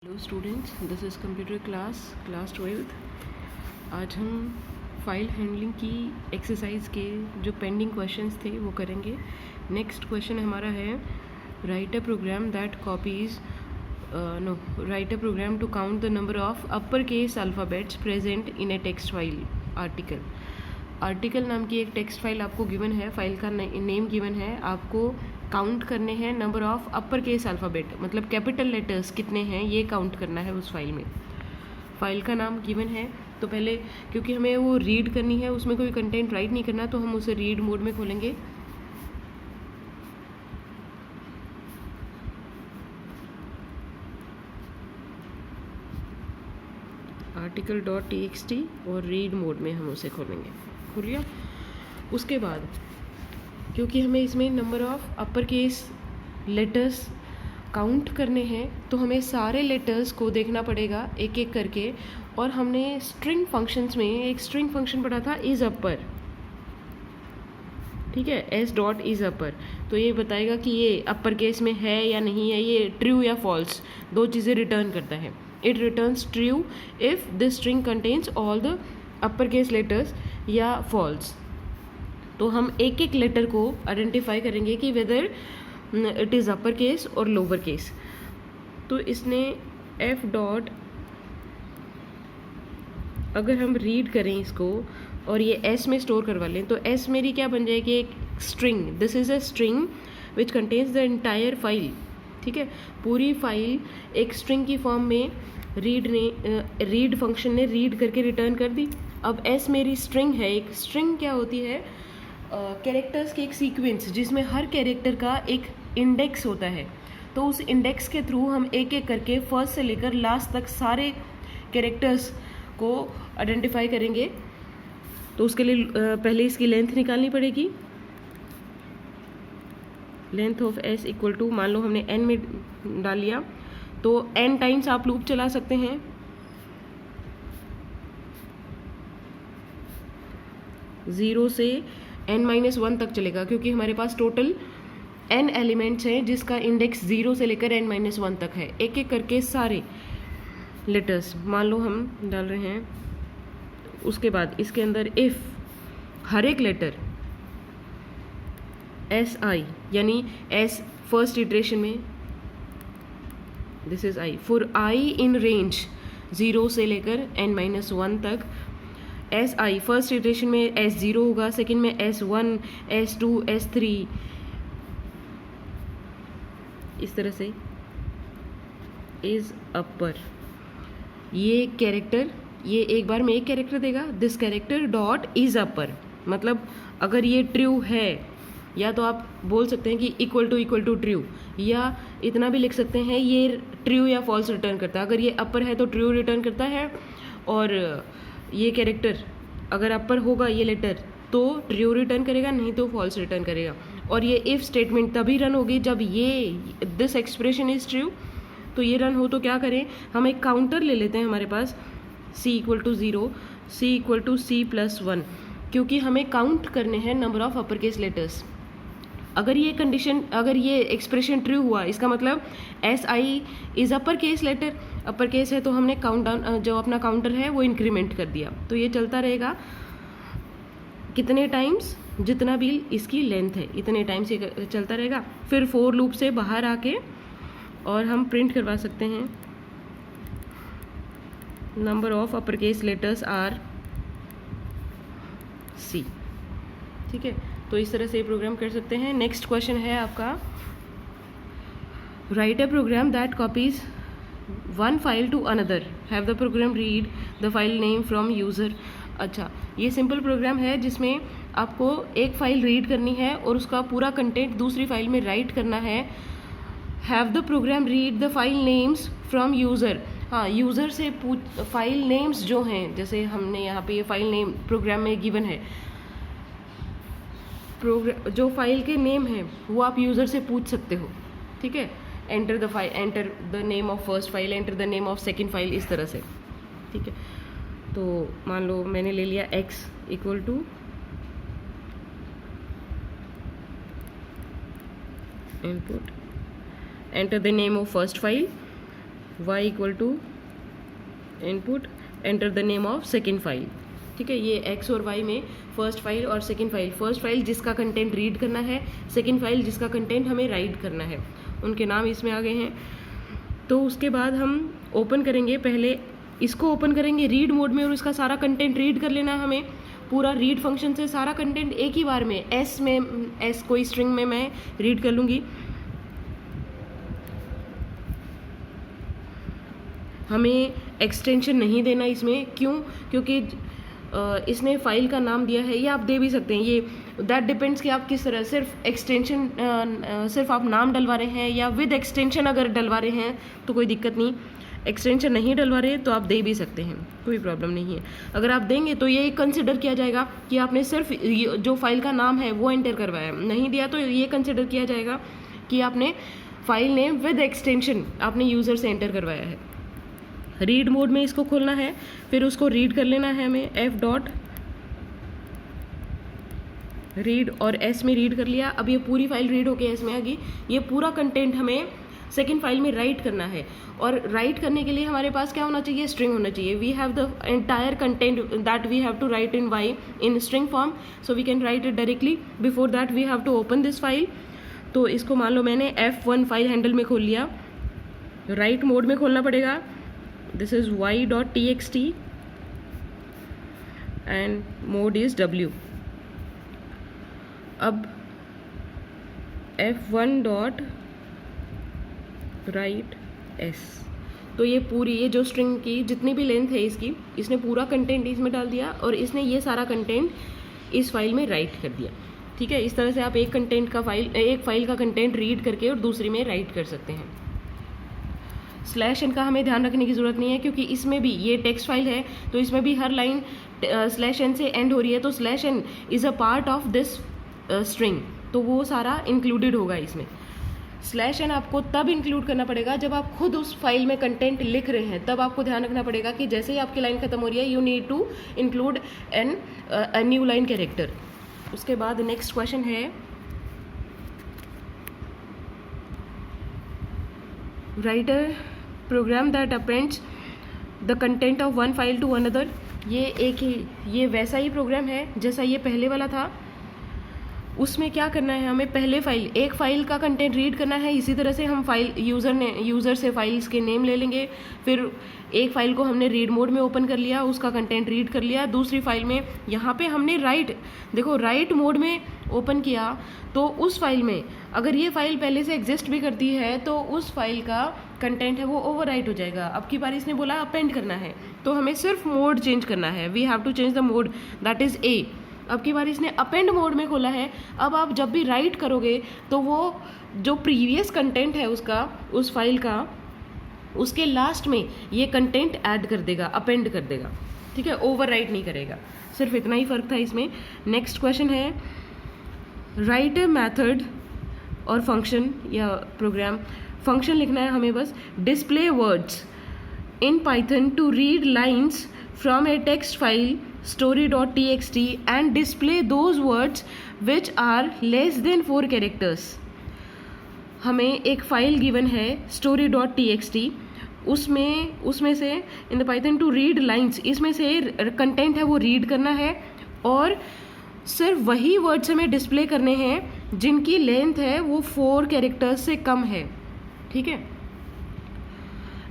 Hello students, this is computer class 12th। आज हम file handling की एक्सरसाइज के जो पेंडिंग क्वेश्चंस थे वो करेंगे। नेक्स्ट क्वेश्चन हमारा है write a program that copies write a program to count the number of upper case alphabets present in a text file article नाम की एक टेक्स्ट फाइल आपको गिवन है, फाइल का नेम गिवन है, आपको काउंट करने हैं number of upper case alphabet, मतलब कैपिटल लेटर्स कितने हैं ये काउंट करना है उस फाइल में। फाइल का नाम गिवन है तो पहले, क्योंकि हमें वो रीड करनी है, उसमें कोई कंटेंट राइट नहीं करना, तो हम उसे रीड मोड में खोलेंगे। article.txt और रीड मोड में हम उसे खोलेंगे। खुल गया। उसके बाद क्योंकि हमें इसमें number of upper case letters count करने हैं तो हमें सारे लेटर्स को देखना पड़ेगा एक एक करके। और हमने स्ट्रिंग फंक्शंस में एक स्ट्रिंग फंक्शन पढ़ा था इज़ अपर, ठीक है, एस डॉट इज़ अपर, तो ये बताएगा कि ये अपर केस में है या नहीं है, ये ट्रू या फॉल्स दो चीज़ें रिटर्न करता है। It returns true if this string contains all the upper case letters या फॉल्स। तो हम एक एक लेटर को आइडेंटिफाई करेंगे कि whether it is upper case और लोअर केस। तो इसने एफ डॉट, अगर हम रीड करें इसको और ये एस में स्टोर करवा लें तो एस मेरी क्या बन जाएगी, एक string. This is a string which contains the entire file, ठीक है, पूरी फाइल एक स्ट्रिंग की फॉर्म में रीड फंक्शन ने रीड करके रिटर्न कर दी। अब एस मेरी स्ट्रिंग है। एक स्ट्रिंग क्या होती है, कैरेक्टर्स की एक सीक्वेंस जिसमें हर कैरेक्टर का एक इंडेक्स होता है। तो उस इंडेक्स के थ्रू हम एक एक करके फर्स्ट से लेकर लास्ट तक सारे कैरेक्टर्स को आइडेंटिफाई करेंगे। तो उसके लिए पहले इसकी लेंथ निकालनी पड़ेगी। Length of S equal to, मान लो हमने एन में डाल लिया तो एन टाइम्स आप लूप चला सकते हैं। ज़ीरो से n-1 तक चलेगा, क्योंकि हमारे पास टोटल n एलिमेंट्स हैं जिसका इंडेक्स 0 से लेकर n-1 तक है। एक एक करके सारे लेटर्स मान लो हम डाल रहे हैं। उसके बाद इसके अंदर इफ़ हर एक लेटर एस आई, यानी एस फर्स्ट इटरेशन में this is I, for I in range 0 से लेकर n-1 तक एस आई फर्स्ट इटरेशन में S0 होगा, सेकेंड में S1, S2, S3, इस तरह से इज अपर। ये कैरेक्टर, ये एक बार में एक कैरेक्टर देगा, this character dot is upper, मतलब अगर ये ट्रू है, या तो आप बोल सकते हैं कि इक्वल टू ट्रू, या इतना भी लिख सकते हैं ये ट्रू या फॉल्स रिटर्न करता है। अगर ये अपर है तो ट्रू रिटर्न करता है, और ये कैरेक्टर अगर अपर होगा ये लेटर तो ट्रू रिटर्न करेगा, नहीं तो फॉल्स रिटर्न करेगा। और ये इफ़ स्टेटमेंट तभी रन होगी जब ये दिस एक्सप्रेशन इज़ ट्रू। तो ये रन हो तो क्या करें, हम एक काउंटर ले लेते हैं हमारे पास, c equal to 0, c equal to c+1, क्योंकि हमें काउंट करने हैं number of upper case letters. अगर ये कंडीशन, अगर ये एक्सप्रेशन ट्रू हुआ, इसका मतलब S I is upper case letter, upper case है तो हमने काउंट डाउन, जो अपना काउंटर है वो इंक्रीमेंट कर दिया। तो ये चलता रहेगा कितने टाइम्स, जितना भी इसकी लेंथ है इतने टाइम्स ये चलता रहेगा। फिर फोर लूप से बाहर आके और हम प्रिंट करवा सकते हैं number of upper case letters are C, ठीक है। तो इस तरह से ये प्रोग्राम कर सकते हैं। नेक्स्ट क्वेश्चन है आपका, write a program that copies one file to another, have the program read the file name from user. अच्छा, ये सिंपल प्रोग्राम है जिसमें आपको एक फ़ाइल रीड करनी है और उसका पूरा कंटेंट दूसरी फाइल में राइट करना है। Have the program read the file names from user, हाँ, यूज़र से पूछ, फाइल नेम्स जो हैं, जैसे हमने यहाँ पे ये फाइल नेम प्रोग्राम में गिवन है, जो फाइल के नेम हैं वो आप यूज़र से पूछ सकते हो, ठीक है। Enter the name of first file, enter the name of second file, इस तरह से, ठीक है। तो मान लो मैंने ले लिया x equal to input, enter the name of first file, y equal to input enter the name of second file. ठीक है, ये x और y में फर्स्ट फाइल और सेकेंड फाइल, फर्स्ट फाइल जिसका कंटेंट रीड करना है, सेकेंड फाइल जिसका कंटेंट हमें राइट करना है, उनके नाम इसमें आ गए हैं। तो उसके बाद हम ओपन करेंगे, पहले इसको ओपन करेंगे रीड मोड में और उसका सारा कंटेंट रीड कर लेना हमें, पूरा रीड फंक्शन से सारा कंटेंट एक ही बार में एस कोई स्ट्रिंग में मैं रीड कर लूँगी। हमें एक्सटेंशन नहीं देना इसमें, क्यों? क्योंकि इसने फाइल का नाम दिया है, या आप दे भी सकते हैं, ये दैट डिपेंड्स कि आप किस तरह, सिर्फ एक्सटेंशन सिर्फ आप नाम डलवा रहे हैं या विद एक्सटेंशन अगर डलवा रहे हैं तो कोई दिक्कत नहीं, एक्सटेंशन नहीं डलवा रहे तो आप दे भी सकते हैं, कोई प्रॉब्लम नहीं है। अगर आप देंगे तो ये कंसिडर किया जाएगा कि आपने सिर्फ जो फाइल का नाम है वो एंटर करवाया, नहीं दिया तो ये कंसिडर किया जाएगा कि आपने फाइल नेम विद एक्सटेंशन आपने यूज़र से एंटर करवाया है। रीड मोड में इसको खोलना है, फिर उसको रीड कर लेना है हमें, एफ डॉट रीड, और एस में रीड कर लिया। अब ये पूरी फाइल रीड होके एस में आ गई, ये पूरा कंटेंट हमें सेकेंड फाइल में राइट करना है। और राइट करने के लिए हमारे पास क्या होना चाहिए? स्ट्रिंग होना चाहिए। We have the entire content that we have to write in Y in string form, so we can write it directly. Before that we have to open this file. तो इसको मान लो मैंने F1 फाइल हैंडल में खोल लिया, right mode में खोलना पड़ेगा। This is y.txt and mode is w. अब F1 dot write s, तो ये पूरी, ये जो स्ट्रिंग की जितनी भी लेंथ है इसकी, इसने पूरा कंटेंट इसमें डाल दिया और इसने ये सारा कंटेंट इस फाइल में राइट कर दिया। ठीक है, इस तरह से आप एक फाइल का कंटेंट रीड करके और दूसरी में राइट कर सकते हैं। स्लैश एन का हमें ध्यान रखने की ज़रूरत नहीं है, क्योंकि इसमें भी ये टेक्स्ट फाइल है तो इसमें भी हर लाइन स्लैश एन से एंड हो रही है, तो slash N is a part of this string, तो वो सारा इंक्लूडेड होगा इसमें। स्लैश एन आपको तब इंक्लूड करना पड़ेगा जब आप खुद उस फाइल में कंटेंट लिख रहे हैं, तब आपको ध्यान रखना पड़ेगा कि जैसे ही आपकी लाइन खत्म हो रही है, you need to include an new line character. उसके बाद नेक्स्ट क्वेश्चन है, write a program that appends the content of one file to another. ये वैसा ही प्रोग्राम है जैसा ये पहले वाला था। उसमें क्या करना है, हमें पहले एक फाइल का कंटेंट रीड करना है। इसी तरह से हम यूज़र से फाइल्स के नेम ले लेंगे, फिर एक फाइल को हमने रीड मोड में ओपन कर लिया, उसका कंटेंट रीड कर लिया। दूसरी फाइल में यहाँ पे हमने राइट मोड में ओपन किया, तो उस फाइल में अगर ये फाइल पहले से एग्जिस्ट भी करती है तो उस फाइल का कंटेंट है वो ओवरराइट हो जाएगा। अब की बार इसने बोला अपेंड करना है, तो हमें सिर्फ मोड चेंज करना है। We have to change the mode, that is A. अब की बार इसने अपेंड मोड में खोला है। अब आप जब भी राइट करोगे तो वो जो प्रीवियस कंटेंट है उसका, उस फाइल का, उसके लास्ट में ये कंटेंट ऐड कर देगा, अपेंड कर देगा। ठीक है, ओवरराइट नहीं करेगा। सिर्फ इतना ही फ़र्क था इसमें। नेक्स्ट क्वेश्चन है, राइट ए मैथड और फंक्शन या प्रोग्राम। फंक्शन लिखना है हमें बस, display words in Python to read lines from a text file story.txt and display those words which are less than 4 characters। हमें एक फाइल गिवन है story.txt, उसमें से in the Python to read lines, इसमें से कंटेंट है वो read करना है और सिर्फ वही वर्ड्स हमें डिस्प्ले करने हैं जिनकी लेंथ है वो 4 कैरेक्टर्स से कम है। ठीक है,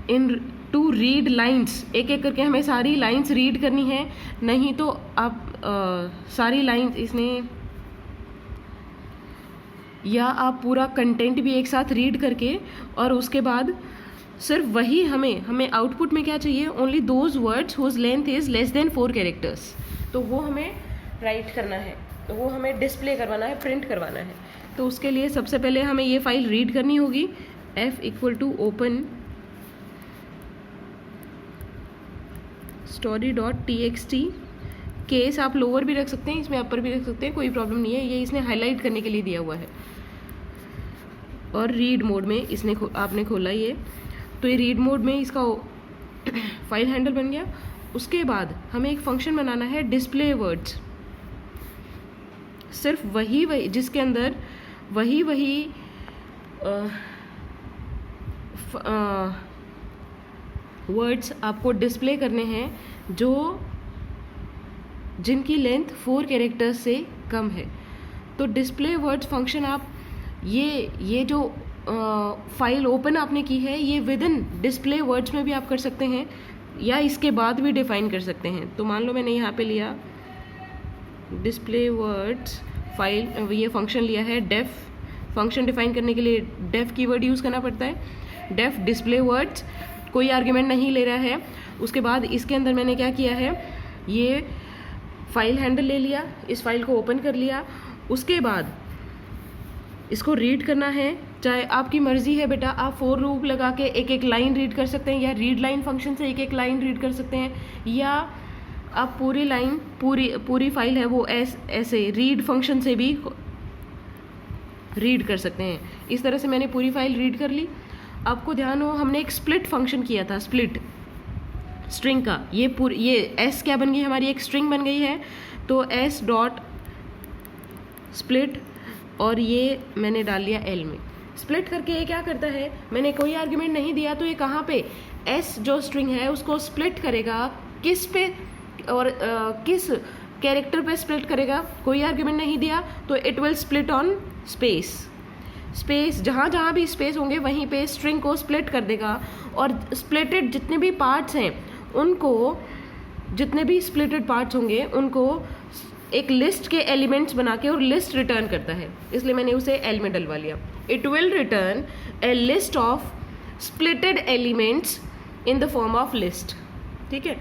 इन टू रीड लाइन्स, एक एक करके हमें सारी लाइन्स रीड करनी है, नहीं तो आप सारी लाइन्स इसने, या आप पूरा कंटेंट भी एक साथ रीड करके और उसके बाद सिर्फ वही हमें आउटपुट में क्या चाहिए, only those words whose length is less than 4 characters, तो वो हमें राइट करना है, तो वो हमें डिस्प्ले करवाना है, प्रिंट करवाना है। तो उसके लिए सबसे पहले हमें ये फाइल रीड करनी होगी। f equal to open story.txt, case आप लोअर भी रख सकते हैं, इसमें अपर भी रख सकते हैं, कोई प्रॉब्लम नहीं है। ये इसने हाईलाइट करने के लिए दिया हुआ है। और रीड मोड में आपने खोला ये, तो ये रीड मोड में इसका फाइल हैंडल बन गया। उसके बाद हमें एक फंक्शन बनाना है डिस्प्ले वर्ड्स, सिर्फ वही जिसके अंदर वही 4 कैरेक्टर्स वर्ड्स आपको डिस्प्ले करने हैं जिनकी लेंथ 4 कैरेक्टर्स से कम है। तो डिस्प्ले वर्ड्स फंक्शन आप ये जो फाइल ओपन आपने की है ये विद इन डिस्प्ले वर्ड्स में भी आप कर सकते हैं या इसके बाद भी डिफाइन कर सकते हैं। तो मान लो मैंने यहाँ पे लिया डिस्प्ले वर्ड्स फाइल, ये फंक्शन लिया है डेफ। फंक्शन डिफाइन करने के लिए डेफ कीवर्ड यूज़ करना पड़ता है। डेफ डिस्प्ले वर्ड्स, कोई आर्ग्यूमेंट नहीं ले रहा है। उसके बाद इसके अंदर मैंने क्या किया है, ये फाइल हैंडल ले लिया, इस फाइल को ओपन कर लिया। उसके बाद इसको रीड करना है, चाहे आपकी मर्जी है बेटा, आप फॉर लूप लगा के एक एक लाइन रीड कर सकते हैं या रीड लाइन फंक्शन से एक एक लाइन रीड कर सकते हैं, या आप पूरी लाइन पूरी फाइल है वो ऐसे रीड फंक्शन से भी रीड कर सकते हैं। इस तरह से मैंने पूरी फाइल रीड कर ली। आपको ध्यान हो हमने एक स्प्लिट फंक्शन किया था, स्प्लिट स्ट्रिंग का। ये एस क्या बन गई हमारी, एक स्ट्रिंग बन गई है। तो एस डॉट स्प्लिट और ये मैंने डाल लिया एल में। स्प्लिट करके ये क्या करता है, मैंने कोई आर्ग्यूमेंट नहीं दिया तो ये कहाँ पे एस जो स्ट्रिंग है उसको स्प्लिट करेगा, किस पे और किस कैरेक्टर पे स्प्लिट करेगा, कोई आर्ग्यूमेंट नहीं दिया तो it will split on space जहाँ जहाँ भी स्पेस होंगे वहीं पे स्ट्रिंग को स्प्लिट कर देगा। और स्प्लिटेड जितने भी पार्ट्स हैं उनको, जितने भी स्प्लिटेड पार्ट्स होंगे उनको एक लिस्ट के एलिमेंट्स बना के और लिस्ट रिटर्न करता है, इसलिए मैंने उसे एल में डलवा लिया। It will return A list of splitted elements in the form of list. ठीक है,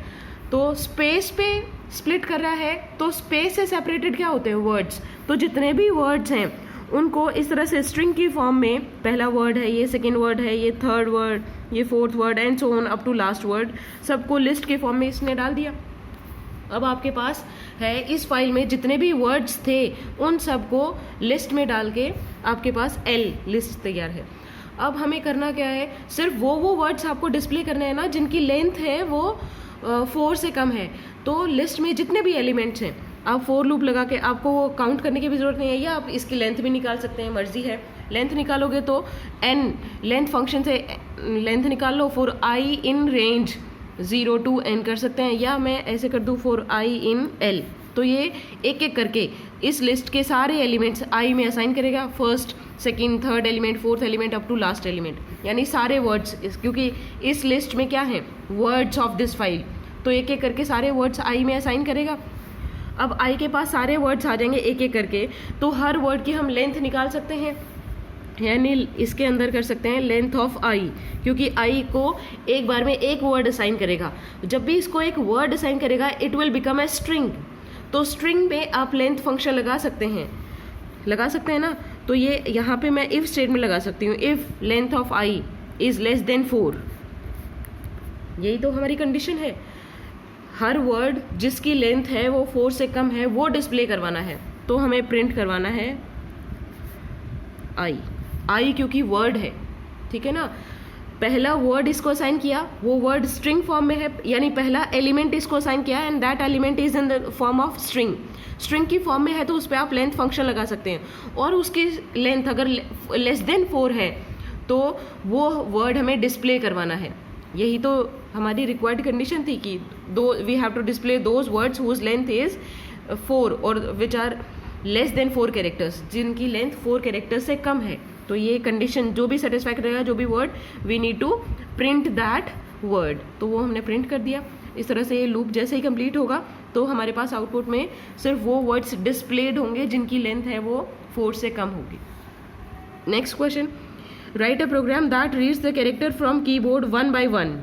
तो स्पेस पे स्प्लिट कर रहा है तो स्पेस से सेपरेटेड क्या होते हैं, वर्ड्स। तो जितने भी वर्ड्स हैं उनको इस तरह से स्ट्रिंग की फॉर्म में, पहला वर्ड है, ये सेकेंड वर्ड है, ये थर्ड वर्ड, ये fourth word and so on up to last word, सबको लिस्ट के फॉर्म में इसने डाल दिया। अब आपके पास है इस फाइल में जितने भी वर्ड्स थे उन सबको लिस्ट में डाल के आपके पास एल लिस्ट तैयार है। अब हमें करना क्या है, सिर्फ वो वर्ड्स आपको डिस्प्ले करने हैं ना जिनकी लेंथ है वो 4 से कम है। तो लिस्ट में जितने भी एलिमेंट्स हैं आप फॉर लूप लगा के, आपको वो काउंट करने की भी ज़रूरत नहीं है, या आप इसकी लेंथ भी निकाल सकते हैं, मर्जी है। लेंथ निकालोगे तो एन लेंथ फंक्शन से लेंथ निकाल लो, for I in range 0 to n कर सकते हैं, या मैं ऐसे कर दूँ फॉर आई इन एल। तो ये एक एक करके इस लिस्ट के सारे एलिमेंट्स आई में असाइन करेगा, first second third element fourth element up to last element, यानी सारे वर्ड्स, क्योंकि इस लिस्ट में क्या है, वर्ड्स ऑफ दिस फाइल। तो एक एक करके सारे वर्ड्स आई में असाइन करेगा। अब आई के पास सारे वर्ड्स आ जाएंगे एक एक करके, तो हर वर्ड की हम लेंथ निकाल सकते हैं, यानी इसके अंदर कर सकते हैं लेंथ ऑफ आई, क्योंकि आई को एक बार में एक वर्ड असाइन करेगा। जब भी इसको एक वर्ड असाइन करेगा it will become a string. तो स्ट्रिंग में आप लेंथ फंक्शन लगा सकते हैं ना। तो ये यहाँ पे मैं इफ स्टेटमेंट लगा सकती हूँ, if length of I is less than 4। यही तो हमारी कंडीशन है, हर वर्ड जिसकी लेंथ है वो 4 से कम है वो डिस्प्ले करवाना है। तो हमें प्रिंट करवाना है आई क्योंकि वर्ड है, ठीक है ना। पहला वर्ड इसको असाइन किया, वो वर्ड स्ट्रिंग फॉर्म में है, यानी पहला एलिमेंट इसको असाइन किया and that element is in the form of string की फॉर्म में है, तो उस पर आप लेंथ फंक्शन लगा सकते हैं। और उसकी लेंथ अगर लेस देन 4 है तो वो वर्ड हमें डिस्प्ले करवाना है। यही तो हमारी रिक्वायर्ड कंडीशन थी कि we have to display those words whose length is 4 और which are less than 4 characters, जिनकी लेंथ 4 कैरेक्टर्स से कम है। तो ये कंडीशन जो भी सेटिस्फाई करेगा, जो भी word, we need to print that word. तो वो हमने प्रिंट कर दिया। इस तरह से ये लूप जैसे ही कंप्लीट होगा तो हमारे पास आउटपुट में सिर्फ वो वर्ड्स डिस्प्लेड होंगे जिनकी लेंथ है वो 4 से कम होगी। Next question, write a program that reads the character from keyboard 1 by 1.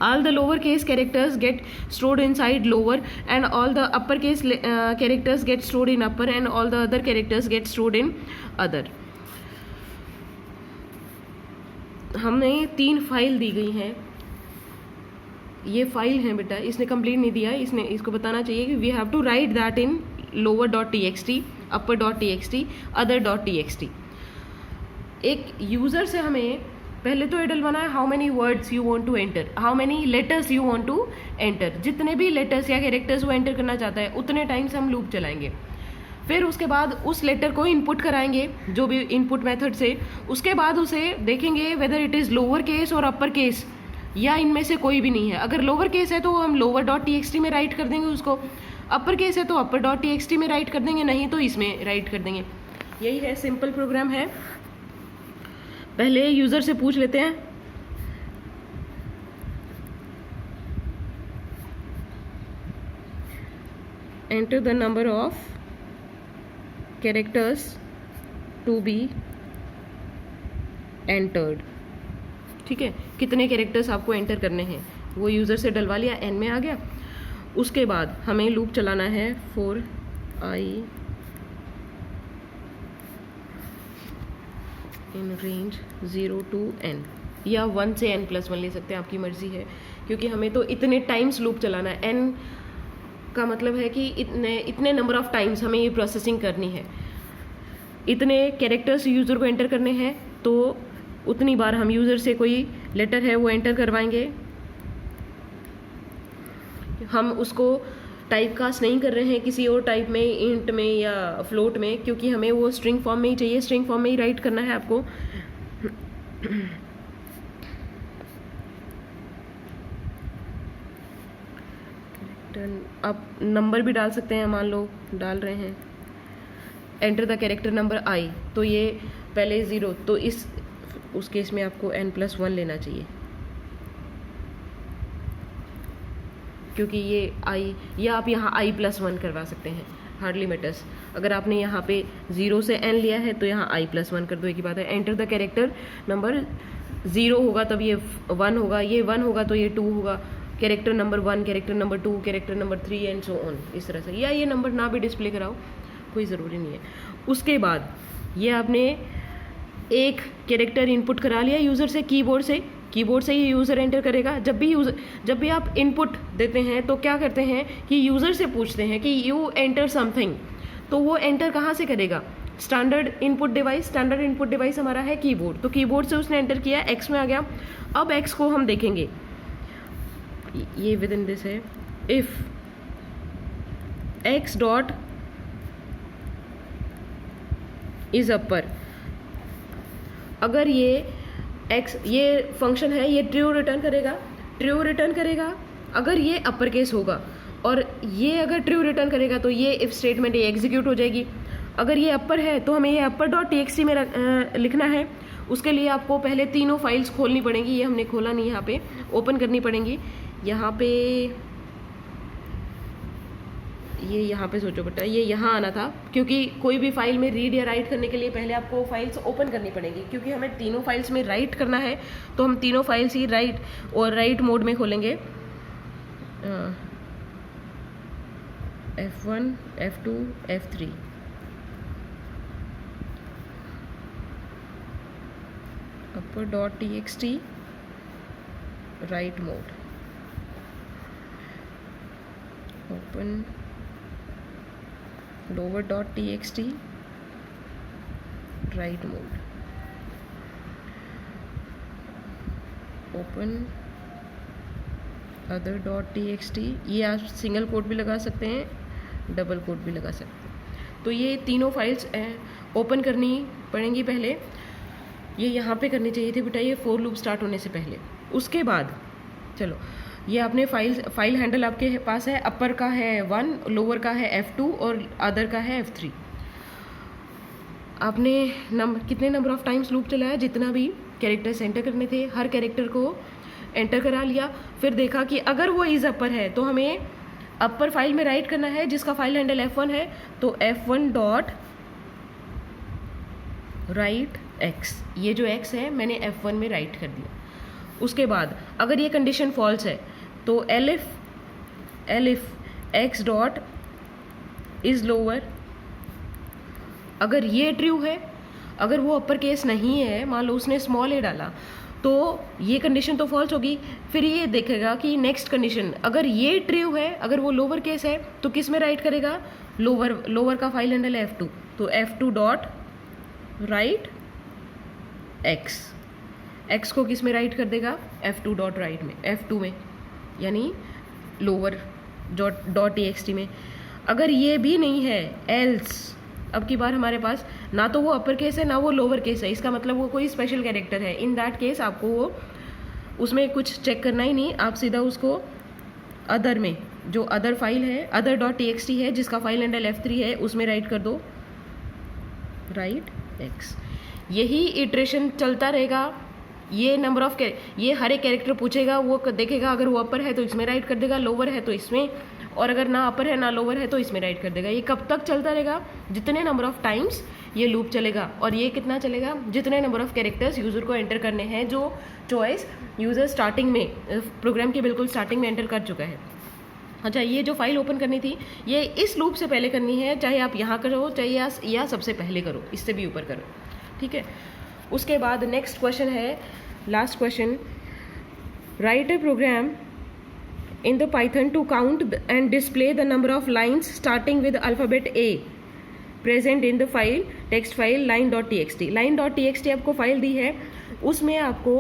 All the lowercase characters get stored inside lower and all the uppercase characters get stored in upper and all the other characters get stored in other. हमें 3 file दी गई हैं, ये file है बेटा, इसने complete नहीं दिया, इसको बताना चाहिए कि we have to write that in lower.txt, upper.txt, other.txt. एक यूज़र से हमें पहले तो ये डलवाना है how many words you want to enter, how many letters you want to enter. जितने भी लेटर्स या कैरेक्टर्स वो एंटर करना चाहता है उतने टाइम से हम लूप चलाएंगे। फिर उसके बाद उस लेटर को इनपुट कराएंगे जो भी इनपुट मेथड से, उसके बाद उसे देखेंगे whether it is lower case और अपर केस, या इनमें से कोई भी नहीं है। अगर लोअर केस है तो हम lower dot T x T में राइट कर देंगे उसको, अपर केस है तो अपर डॉट टी एक्स टी में राइट कर देंगे, नहीं तो इसमें राइट कर देंगे। यही है, सिंपल प्रोग्राम है। पहले यूज़र से पूछ लेते हैं। Enter the number of characters to be entered. ठीक है, कितने कैरेक्टर्स आपको एंटर करने हैं वो यूज़र से डलवा लिया, एन में आ गया। उसके बाद हमें लूप चलाना है for I in range 0 to n, या 1 से n+1 ले सकते हैं, आपकी मर्जी है, क्योंकि हमें तो इतने टाइम्स लूप चलाना है। n का मतलब है कि इतने नंबर ऑफ टाइम्स हमें ये प्रोसेसिंग करनी है, इतने कैरेक्टर्स यूज़र को एंटर करने हैं, तो उतनी बार हम यूज़र से कोई लेटर है वो एंटर करवाएंगे। हम उसको टाइप कास्ट नहीं कर रहे हैं किसी और टाइप में, इंट में या फ्लोट में, क्योंकि हमें वो स्ट्रिंग फॉर्म में ही चाहिए, स्ट्रिंग फॉर्म में ही राइट करना है आपको। आप नंबर भी डाल सकते हैं, मान लो डाल रहे हैं एंटर द कैरेक्टर नंबर आई, तो ये पहले 0, तो उस केस में आपको n+1 लेना चाहिए, क्योंकि ये आई, या आप यहाँ i+1 करवा सकते हैं, हार्डली मैटर्स। अगर आपने यहाँ पे 0 से n लिया है तो यहाँ i+1 कर दो, एक ही बात है। एंटर द कैरेक्टर नंबर 0 होगा तब ये 1 होगा, ये 1 होगा तो ये 2 होगा, character number 1, character number 2, character number 3 and so on, इस तरह से। या ये नंबर ना भी डिस्प्ले कराओ, कोई ज़रूरी नहीं है। उसके बाद ये आपने एक कैरेक्टर इनपुट करा लिया यूज़र से, कीबोर्ड से ही यूज़र एंटर करेगा। जब भी आप इनपुट देते हैं तो क्या करते हैं कि यूज़र से पूछते हैं कि यू एंटर समथिंग, तो वो एंटर कहाँ से करेगा? स्टैंडर्ड इनपुट डिवाइस हमारा है कीबोर्ड, तो कीबोर्ड से उसने एंटर किया, एक्स में आ गया। अब एक्स को हम देखेंगे, ये विद इन दिस है, if x dot is upper, अगर ये एक्स, ये फंक्शन है, ये ट्रू रिटर्न करेगा अगर ये अपर केस होगा, और ये अगर ट्रू रिटर्न करेगा तो ये इफ स्टेटमेंट ये एग्जीक्यूट हो जाएगी। अगर ये अपर है तो हमें ये अपर डॉट टीएक्सटी में लिखना है। उसके लिए आपको पहले तीनों फाइल्स खोलनी पड़ेंगी, ये हमने खोला नहीं, यहाँ पे ओपन करनी पड़ेंगी। यहाँ पे सोचो बेटा, ये यहाँ आना था, क्योंकि कोई भी फाइल में रीड या राइट करने के लिए पहले आपको फाइल्स ओपन करनी पड़ेगी, क्योंकि हमें तीनों फाइल्स में राइट करना है, तो हम तीनों फाइल्स ही राइट मोड में खोलेंगे। F1, F2, F3, upper dot txt write mode, open lower dot txt write mode, open other dot txt, ये आप सिंगल कोट भी लगा सकते हैं, डबल कोट भी लगा सकते हैं। तो ये तीनों फाइल्स ओपन करनी पड़ेंगी पहले, ये यहाँ पे करनी चाहिए थी बेटा, ये फॉर लूप स्टार्ट होने से पहले। उसके बाद चलो, ये आपने फाइल हैंडल आपके पास है, अपर का है 1, लोअर का है F2 और अदर का है F3। आपने कितने नंबर ऑफ टाइम्स लूप चलाया, जितना भी कैरेक्टर्स एंटर करने थे, हर कैरेक्टर को एंटर करा लिया। फिर देखा कि अगर वो इज अपर है तो हमें अपर फाइल में राइट करना है, जिसका फाइल हैंडल F1 है, तो F1 डॉट राइट x, ये जो x है मैंने F1 में राइट कर दिया। उसके बाद अगर ये कंडीशन फॉल्स है तो elif x dot is lower, अगर ये ट्रू है, अगर वो अपर केस नहीं है, मान लो उसने स्मॉल ए डाला, तो ये कंडीशन तो फॉल्स होगी। फिर ये देखेगा कि नेक्स्ट कंडीशन, अगर ये ट्रू है, अगर वो लोअर केस है, तो किस में राइट करेगा? लोअर का फाइल हैंडल है F2, तो F2 डॉट राइट x को किस में राइट कर देगा? F2 डॉट राइट में, F2 में, यानी लोअर डॉट txt में। अगर ये भी नहीं है, एल्स, अब की बार हमारे पास ना तो वो अपर केस है ना वो लोअर केस है, इसका मतलब वो कोई स्पेशल कैरेक्टर है। इन दैट केस आपको वो उसमें कुछ चेक करना ही नहीं, आप सीधा उसको अदर में, जो अदर फाइल है other.txt है जिसका फाइल हैंडल F3 है, उसमें राइट कर दो राइट x। यही इटरेशन चलता रहेगा। ये नंबर ऑफ ये हर एक कैरेक्टर पूछेगा, वो देखेगा अगर वो अपर है तो इसमें राइट कर देगा, लोअर है तो इसमें, और अगर ना अपर है ना लोअर है तो इसमें राइट कर देगा। ये कब तक चलता रहेगा? जितने नंबर ऑफ टाइम्स ये लूप चलेगा। और ये कितना चलेगा? जितने नंबर ऑफ कैरेक्टर्स यूज़र को एंटर करने हैं, जो चॉइस यूज़र स्टार्टिंग में, प्रोग्राम के बिल्कुल स्टार्टिंग में एंटर कर चुका है। अच्छा, ये जो फाइल ओपन करनी थी ये इस लूप से पहले करनी है, चाहे आप यहाँ करो चाहे या सबसे पहले करो, इससे भी ऊपर करो, ठीक है। उसके बाद नेक्स्ट क्वेश्चन है, last question, write a program in the Python to count and display the number of lines starting with alphabet A present in the file text file line.txt। line.txt आपको फाइल दी है, उसमें आपको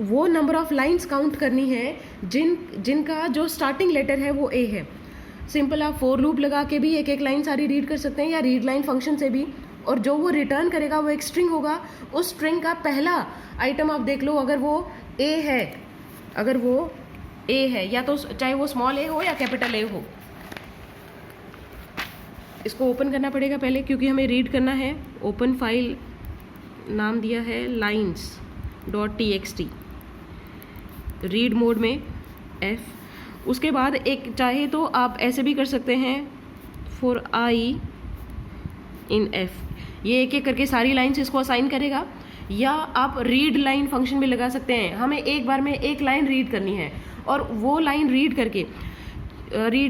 वो number of lines count करनी है जिनका जो starting letter है वो A है। सिंपल आप फॉर लूप लगा के भी एक एक लाइन सारी रीड कर सकते हैं, या रीड लाइन फंक्शन से भी, और जो वो रिटर्न करेगा वो एक स्ट्रिंग होगा। उस स्ट्रिंग का पहला आइटम आप देख लो, अगर वो A है, अगर वो ए है, या तो चाहे वो स्मॉल ए हो या कैपिटल ए हो, इसको ओपन करना पड़ेगा पहले क्योंकि हमें रीड करना है। ओपन फाइल नाम दिया है lines.txt, रीड मोड में F। उसके बाद एक चाहे तो आप ऐसे भी कर सकते हैं फॉर आई इन F, ये एक एक करके सारी लाइन्स इसको असाइन करेगा, या आप रीड लाइन फंक्शन भी लगा सकते हैं। हमें एक बार में एक लाइन रीड करनी है और वो लाइन रीड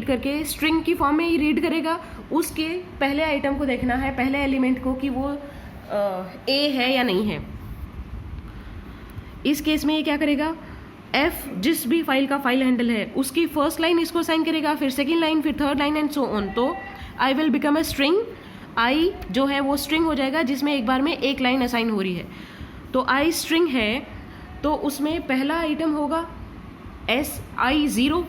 करके स्ट्रिंग की फॉर्म में ही रीड करेगा। उसके पहले आइटम को देखना है, पहले एलिमेंट को, कि वो ए है या नहीं है। इस केस में ये क्या करेगा, F जिस भी फाइल का फाइल हैंडल है उसकी फर्स्ट लाइन इसको असाइन करेगा, फिर सेकेंड लाइन, फिर third line and so on. तो I will become a string, I जो है वो स्ट्रिंग हो जाएगा जिसमें एक बार में एक लाइन असाइन हो रही है। तो आई स्ट्रिंग है तो उसमें पहला आइटम होगा SI0,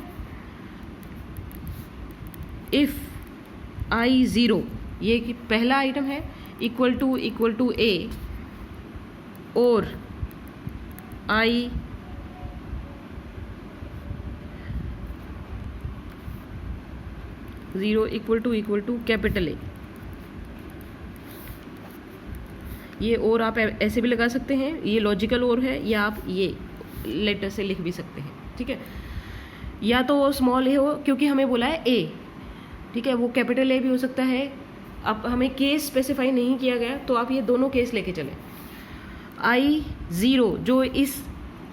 इफ I0 ये कि पहला आइटम है, इक्वल टू A, और I zero equal to capital A। ये और आप ऐसे भी लगा सकते हैं, ये लॉजिकल और है, या आप ये लेटर से लिख भी सकते हैं, ठीक है। या तो वो स्मॉल ए हो क्योंकि हमें बोला है A, ठीक है, वो कैपिटल A भी हो सकता है। अब हमें केस स्पेसिफाई नहीं किया गया तो आप ये दोनों केस लेके चलें। I0 जो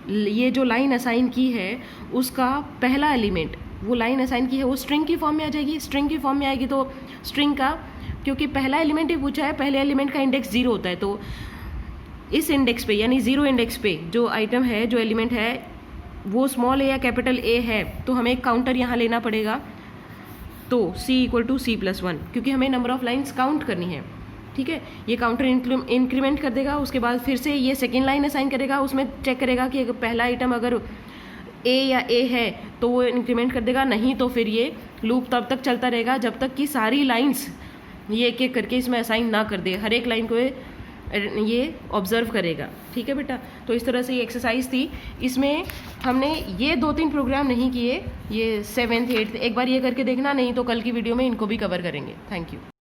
ये जो लाइन असाइन की है उसका पहला एलिमेंट, वो लाइन असाइन की है वो स्ट्रिंग की फॉर्म में आ जाएगी। स्ट्रिंग की फॉर्म में आएगी तो स्ट्रिंग का, क्योंकि पहला एलिमेंट ही पूछा है, पहले एलिमेंट का इंडेक्स 0 होता है, तो इस इंडेक्स पे यानी 0 इंडेक्स पे जो आइटम है, जो एलिमेंट है, वो स्मॉल ए या कैपिटल ए है, तो हमें एक काउंटर यहाँ लेना पड़ेगा। तो C=C+1 क्योंकि हमें नंबर ऑफ लाइंस काउंट करनी है, ठीक है। ये काउंटर इंक्रीमेंट कर देगा, उसके बाद फिर से ये सेकेंड लाइन असाइन करेगा, उसमें चेक करेगा कि पहला आइटम अगर ए या ए है तो वो इंक्रीमेंट कर देगा, नहीं तो फिर ये लूप तब तक चलता रहेगा जब तक कि सारी लाइंस ये एक एक करके इसमें असाइन ना कर दे, हर एक लाइन को ये ऑब्जर्व करेगा, ठीक है बेटा। तो इस तरह से ये एक्सरसाइज थी, इसमें हमने ये 2-3 प्रोग्राम नहीं किए, ये 7th 8th एक बार ये करके देखना, नहीं तो कल की वीडियो में इनको भी कवर करेंगे। Thank you.